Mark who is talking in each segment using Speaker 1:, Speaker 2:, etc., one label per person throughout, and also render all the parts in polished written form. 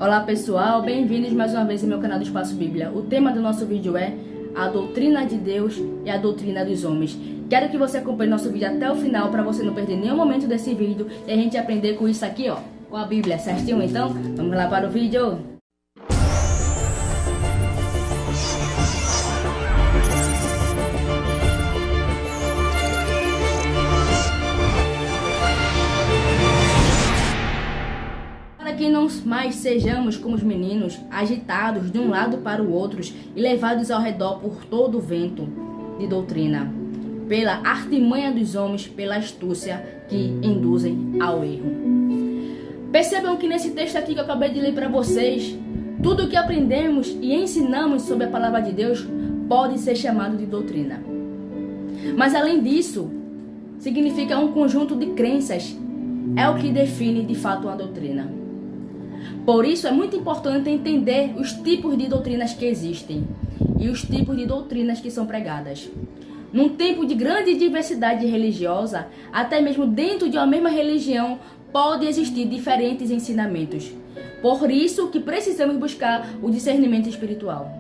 Speaker 1: Olá pessoal, bem-vindos mais uma vez ao meu canal do Espaço Bíblia. O tema do nosso vídeo é a doutrina de Deus e a doutrina dos homens. Quero que você acompanhe nosso vídeo até o final para você não perder nenhum momento desse vídeo e a gente aprender com isso aqui, ó, com a Bíblia, certinho? Então, vamos lá para o vídeo. Para que não mais sejamos como os meninos, agitados de um lado para o outro e levados ao redor por todo o vento de doutrina, pela artimanha dos homens, pela astúcia que induzem ao erro. Percebam que nesse texto aqui que eu acabei de ler para vocês, tudo o que aprendemos e ensinamos sobre a palavra de Deus pode ser chamado de doutrina. Mas além disso, significa um conjunto de crenças, é o que define de fato uma doutrina. Por isso é muito importante entender os tipos de doutrinas que existem e os tipos de doutrinas que são pregadas. Num tempo de grande diversidade religiosa, até mesmo dentro de uma mesma religião, pode existir diferentes ensinamentos. Por isso que precisamos buscar o discernimento espiritual.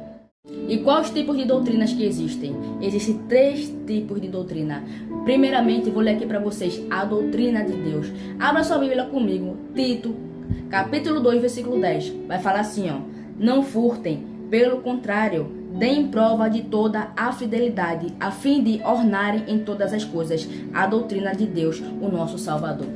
Speaker 1: E quais os tipos de doutrinas que existem? Existem 3 tipos de doutrina. Primeiramente, vou ler aqui para vocês a doutrina de Deus. Abra sua Bíblia comigo, Tito, capítulo 2, versículo 10. Vai falar assim, ó: não furtem, pelo contrário, deem prova de toda a fidelidade, a fim de ornarem em todas as coisas a doutrina de Deus, o nosso Salvador.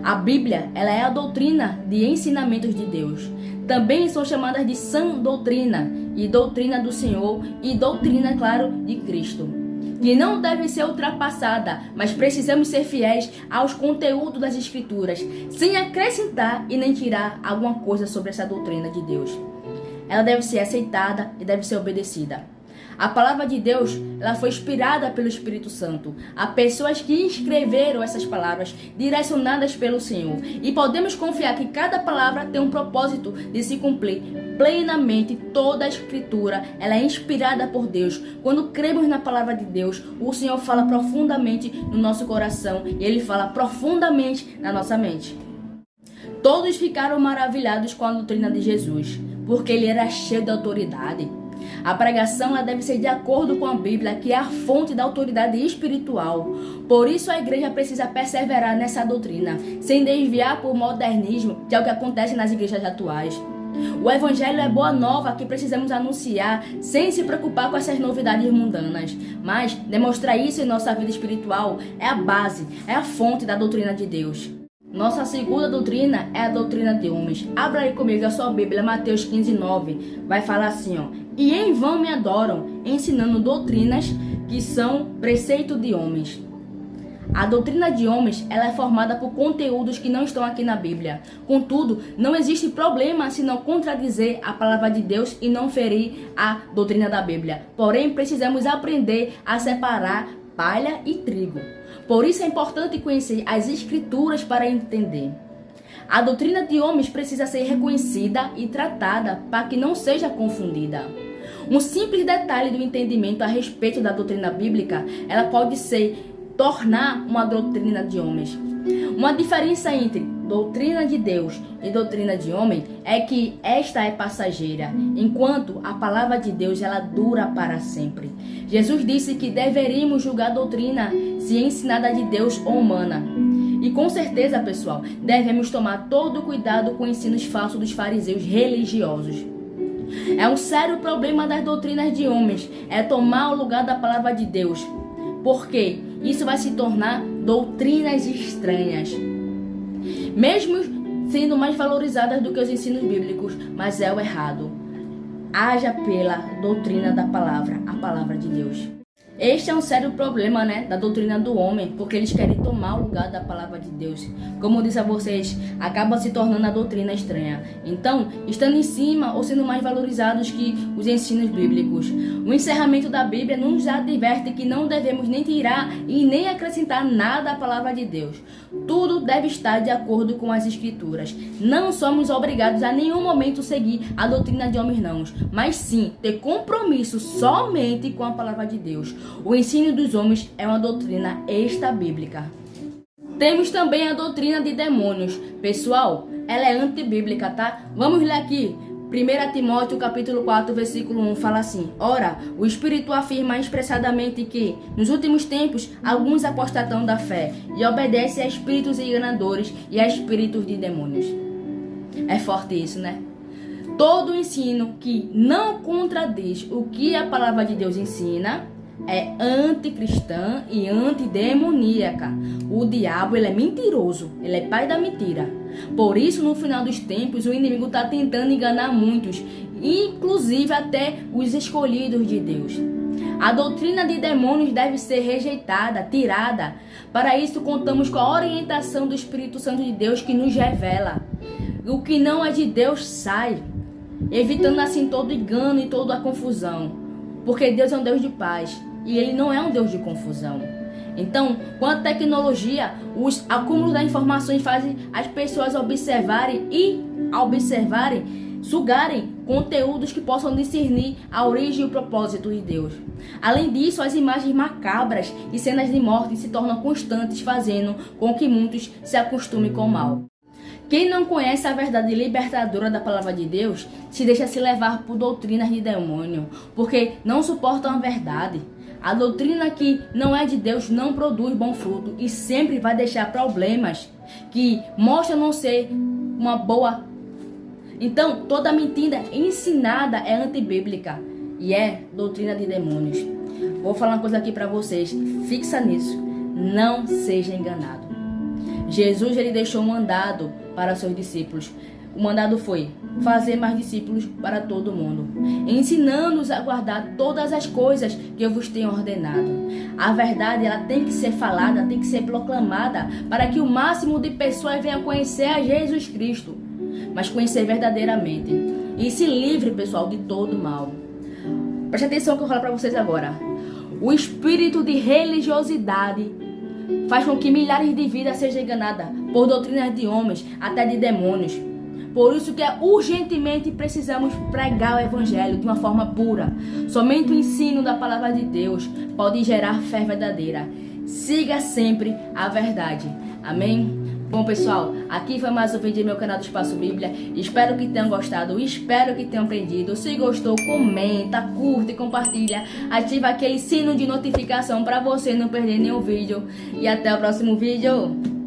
Speaker 1: A Bíblia, ela é a doutrina de ensinamentos de Deus. Também são chamadas de sã doutrina, e doutrina do Senhor, e doutrina, claro, de Cristo, que não deve ser ultrapassada, mas precisamos ser fiéis aos conteúdos das Escrituras, sem acrescentar e nem tirar alguma coisa sobre essa doutrina de Deus. Ela deve ser aceitada e deve ser obedecida. A palavra de Deus, ela foi inspirada pelo Espírito Santo. Há pessoas que escreveram essas palavras direcionadas pelo Senhor. E podemos confiar que cada palavra tem um propósito de se cumprir plenamente. Toda a Escritura, ela é inspirada por Deus. Quando cremos na palavra de Deus, o Senhor fala profundamente no nosso coração e Ele fala profundamente na nossa mente. Todos ficaram maravilhados com a doutrina de Jesus, porque Ele era cheio de autoridade. A pregação ela deve ser de acordo com a Bíblia, que é a fonte da autoridade espiritual. Por isso a igreja precisa perseverar nessa doutrina, sem desviar por modernismo, que é o que acontece nas igrejas atuais. O Evangelho é boa nova que precisamos anunciar, sem se preocupar com essas novidades mundanas. Mas demonstrar isso em nossa vida espiritual é a base, é a fonte da doutrina de Deus. Nossa segunda doutrina é a doutrina de homens. Abra aí comigo a sua Bíblia, Mateus 15, 9. Vai falar assim, ó: e em vão me adoram, ensinando doutrinas que são preceito de homens. A doutrina de homens, ela é formada por conteúdos que não estão aqui na Bíblia. Contudo, não existe problema se não contradizer a palavra de Deus e não ferir a doutrina da Bíblia. Porém, precisamos aprender a separar palha e trigo. Por isso é importante conhecer as Escrituras para entender. A doutrina de homens precisa ser reconhecida e tratada para que não seja confundida. Um simples detalhe do entendimento a respeito da doutrina bíblica, ela pode tornar uma doutrina de homens. Uma diferença entre doutrina de Deus e doutrina de homem é que esta é passageira, enquanto a palavra de Deus ela dura para sempre. Jesus disse que deveríamos julgar a doutrina se ensinada de Deus ou humana. E com certeza, pessoal, devemos tomar todo o cuidado com ensinos falsos dos fariseus religiosos. É um sério problema das doutrinas de homens, é tomar o lugar da palavra de Deus, porque isso vai se tornar doutrinas estranhas, mesmo sendo mais valorizadas do que os ensinos bíblicos, mas é o errado. Haja pela doutrina da palavra, a palavra de Deus. Este é um sério problema, da doutrina do homem, porque eles querem tomar o lugar da palavra de Deus. Como eu disse a vocês, acaba se tornando a doutrina estranha. Então, estando em cima ou sendo mais valorizados que os ensinos bíblicos. O encerramento da Bíblia nos adverte que não devemos nem tirar e nem acrescentar nada à palavra de Deus. Tudo deve estar de acordo com as Escrituras. Não somos obrigados a nenhum momento seguir a doutrina de homens não, mas sim ter compromisso somente com a palavra de Deus. O ensino dos homens é uma doutrina extra-bíblica. Temos também a doutrina de demônios. Pessoal, ela é antibíblica, tá? Vamos ler aqui. 1 Timóteo capítulo 4, versículo 1 fala assim: Ora, o Espírito afirma expressadamente que, nos últimos tempos, alguns apostatarão da fé e obedecem a espíritos enganadores e a espíritos de demônios. É forte isso, né? Todo ensino que não contradiz o que a palavra de Deus ensina é anticristã e antidemoníaca. O diabo, ele é mentiroso, ele é pai da mentira. Por isso, no final dos tempos, o inimigo está tentando enganar muitos, inclusive até os escolhidos de Deus. A doutrina de demônios deve ser rejeitada, tirada. Para isso, contamos com a orientação do Espírito Santo de Deus, que nos revela. O que não é de Deus sai, evitando assim todo engano e toda a confusão. Porque Deus é um Deus de paz e Ele não é um Deus de confusão. Então, com a tecnologia, os acúmulos das informações fazem as pessoas observarem e, ao observarem, sugarem conteúdos que possam discernir a origem e o propósito de Deus. Além disso, as imagens macabras e cenas de morte se tornam constantes, fazendo com que muitos se acostumem com o mal. Quem não conhece a verdade libertadora da palavra de Deus se deixa se levar por doutrinas de demônio, porque não suportam a verdade. A doutrina que não é de Deus não produz bom fruto e sempre vai deixar problemas que mostram não ser uma boa. Então, toda mentira ensinada é antibíblica e é doutrina de demônios. Vou falar uma coisa aqui para vocês, fixa nisso, não seja enganado. Jesus, ele deixou um mandado para seus discípulos. O mandado foi fazer mais discípulos para todo mundo, ensinando-os a guardar todas as coisas que eu vos tenho ordenado. A verdade, ela tem que ser falada, tem que ser proclamada, para que o máximo de pessoas venham conhecer a Jesus Cristo, mas conhecer verdadeiramente. E se livre, pessoal, de todo mal. Preste atenção que eu vou falar para vocês agora. O espírito de religiosidade faz com que milhares de vidas sejam enganadas por doutrinas de homens, até de demônios. Por isso que urgentemente precisamos pregar o evangelho de uma forma pura. Somente o ensino da palavra de Deus pode gerar fé verdadeira. Siga sempre a verdade. Amém? Bom, pessoal, aqui foi mais um vídeo do meu canal do Espaço Bíblia. Espero que tenham gostado, espero que tenham aprendido. Se gostou, comenta, curte e compartilha. Ativa aquele sino de notificação para você não perder nenhum vídeo. E até o próximo vídeo.